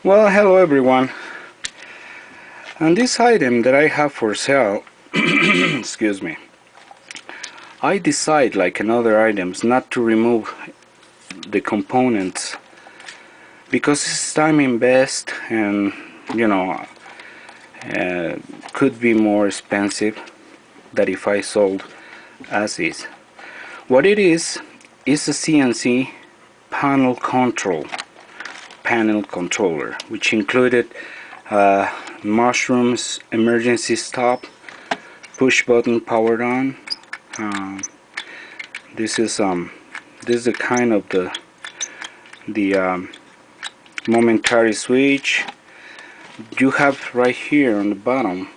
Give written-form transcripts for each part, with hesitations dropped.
Well, hello everyone. And this item that I have for sale, excuse me, I decide, like in other items, not to remove the components because it's time invest and you know uh, could be more expensive than if I sold as is. What it is a CNC panel controller, which included mushrooms emergency stop, push button powered on. Um, this is the kind of the momentary switch. You have right here on the bottom.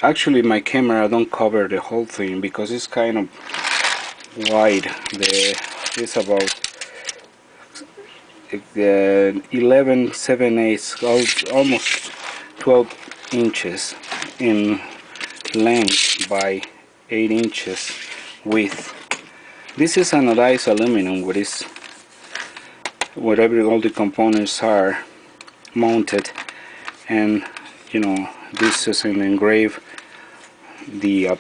Actually, my camera don't cover the whole thing because it's kind of wide. It's about 11 7/8, almost 12 inches in length by 8 inches width. This is anodized aluminum, whatever all the components are mounted, and this is an engraved the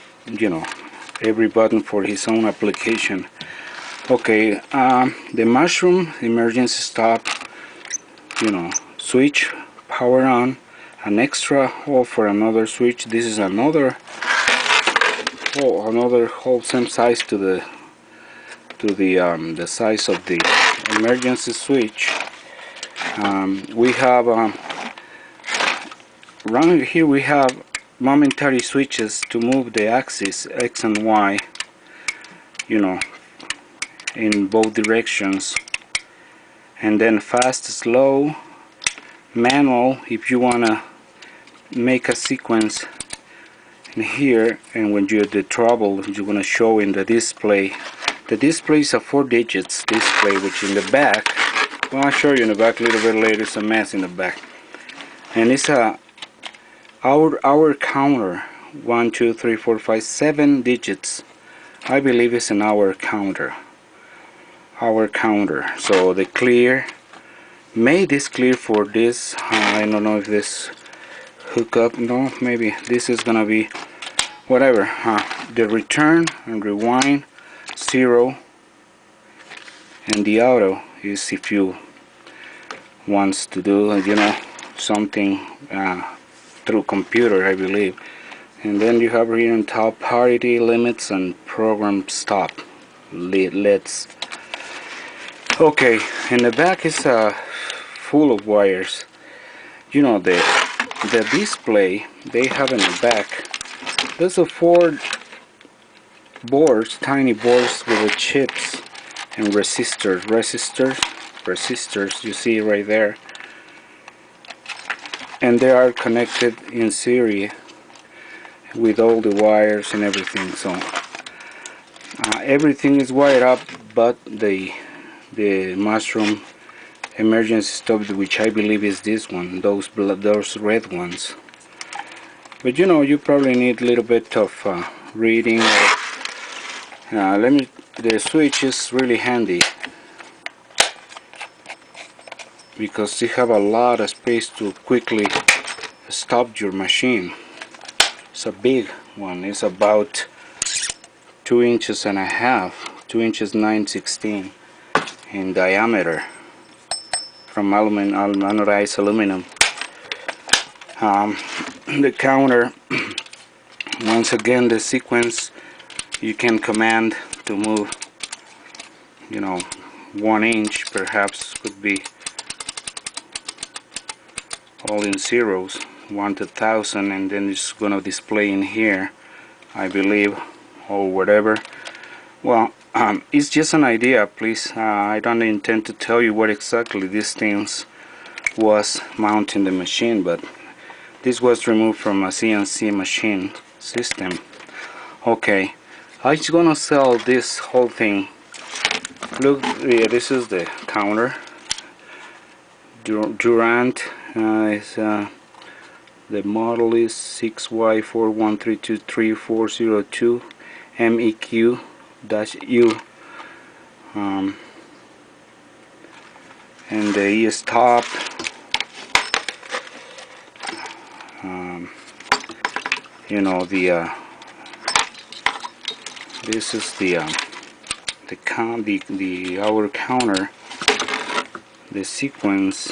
every button for his own application. Okay, the mushroom emergency stop, switch, power on, an extra hole for another switch. This is another hole, same size to the size of the emergency switch. We have around here we have momentary switches to move the axis X and Y, in both directions, and then fast, slow, manual if you wanna make a sequence in here, and when you're the trouble you're gonna show in the display. The display is a 4 digits display, which in the back, well, I'll show you in the back a little bit later. It's a mess in the back, and it's a hour counter. 1 2 3 4 5 7 digits. I believe it's an hour counter. So the clear, made this clear for this. I don't know if this hook up, no, maybe this is gonna be whatever. The return and rewind 0, and the auto is if you wants to do something through computer, I believe. And then you have here on top parity limits and program stop. Let's. Okay, in the back is full of wires. The display they have in the back. There's a 4 boards, tiny boards with the chips and resistors. You see right there, and they are connected in series with all the wires and everything. So everything is wired up, but the mushroom emergency stop, which I believe is this one, those red ones. But you probably need a little bit of reading. The switch is really handy because you have a lot of space to quickly stop your machine. It's a big one. It's about 2 inches and a half, 2 inches 9/16 in diameter, from anodized aluminum. The counter, once again, the sequence you can command to move 1 inch, perhaps could be all in zeros, 1 to 1000, and then it's gonna display in here, I believe, or whatever. Well, it's just an idea, please. I don't intend to tell you what exactly these things was mounting the machine, but this was removed from a CNC machine system. Okay, I'm just gonna sell this whole thing. Look, yeah, this is the counter. Durant the model is 6Y413233402 MEQ-U, and the E stop, you know, the this is the hour counter, the sequence.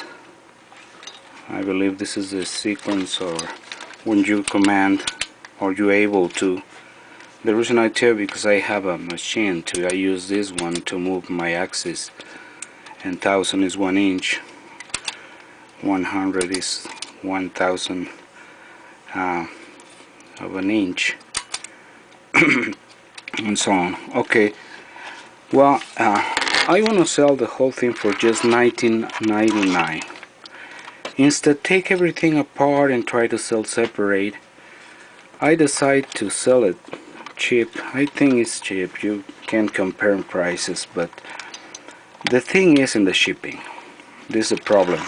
I believe this is the sequence, or when you command or you're able to. The reason I tell you, because I have a machine too. I use this one to move my axis, and 1000 is 1 inch, 100 is 1000 of an inch, and so on. Okay, well, I want to sell the whole thing for just $19.99. Instead, take everything apart and try to sell separate. I decide to sell it cheap. I think it's cheap. You can compare prices, but the thing is in the shipping. This is a problem,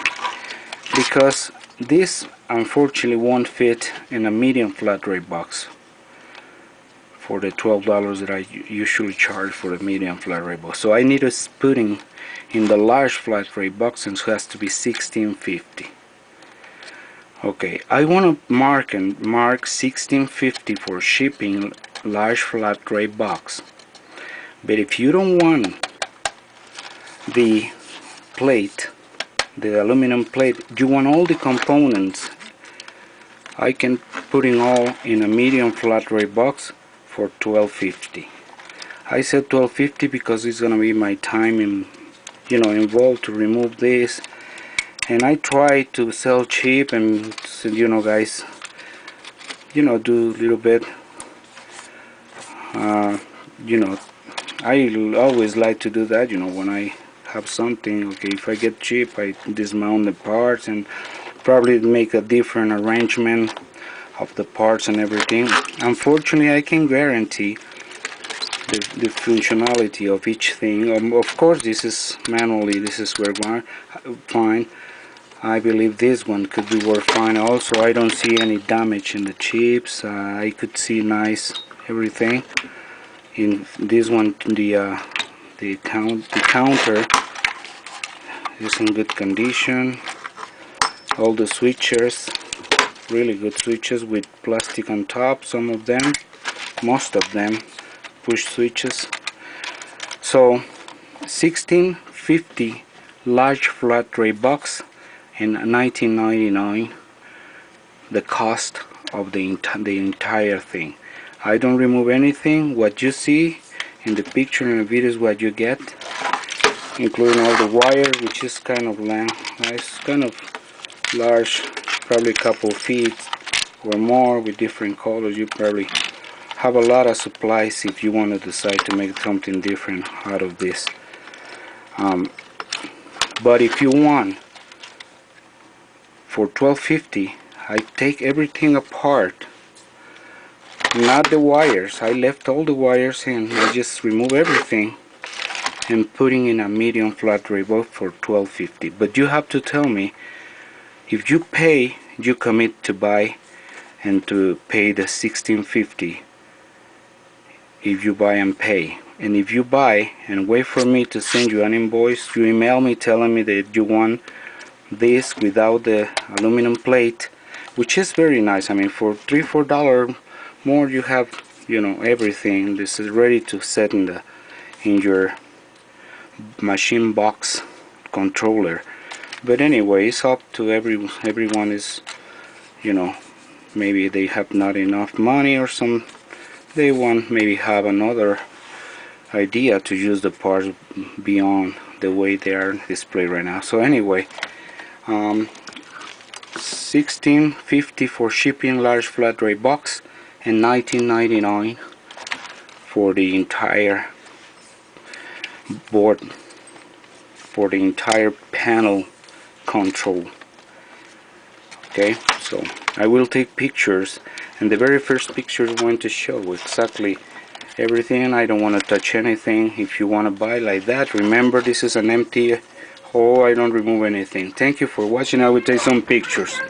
because this unfortunately won't fit in a medium flat rate box for the $12 that I usually charge for a medium flat rate box. So I need to put in the large flat rate box, and it has to be $16.50. Okay, I want to mark $16.50 for shipping large flat rate box. But if you don't want the plate, the aluminum plate, you want all the components, I can put in all in a medium flat rate box for $12.50. I said $12.50 because it's gonna be my time involved to remove this, and I try to sell cheap and guys, do a little bit. I always like to do that. When I have something, okay, if I get cheap, I dismount the parts and probably make a different arrangement of the parts and everything. Unfortunately, I can guarantee the functionality of each thing. Of course, this is manually, this is work fine. I believe this one could be work fine also. I don't see any damage in the chips. I could see nice everything in this one. The counter is in good condition. All the switches, really good switches with plastic on top. Some of them, most of them, push switches. So $16.50 large flat rate box, and $19.99 the cost of the entire thing. I don't remove anything. What you see in the picture and the video is what you get, including all the wire, which is kind of nice, kind of large, probably a couple feet or more, with different colors. You probably have a lot of supplies if you want to decide to make something different out of this. But if you want, for $12.50, I take everything apart, not the wires. I left all the wires in. I just remove everything and putting in a medium flat rate box for $12.50. But you have to tell me, if you pay, you commit to buy and to pay the $16.50 if you buy and pay. And if you buy and wait for me to send you an invoice, you email me telling me that you want this without the aluminum plate, which is very nice. I mean, for $3-4 more, you have everything. This is ready to set in your machine box controller. But anyway, it's up to everyone. Is maybe they have not enough money, or they want maybe have another idea to use the parts beyond the way they are displayed right now. So anyway, $16.50 for shipping large flat rate box, and $19.99 for the entire board, for the entire panel control. Okay, so I will take pictures, and the very first picture is going to show exactly everything. I don't want to touch anything. If you want to buy like that, remember, this is an empty hole. I don't remove anything. Thank you for watching. I will take some pictures.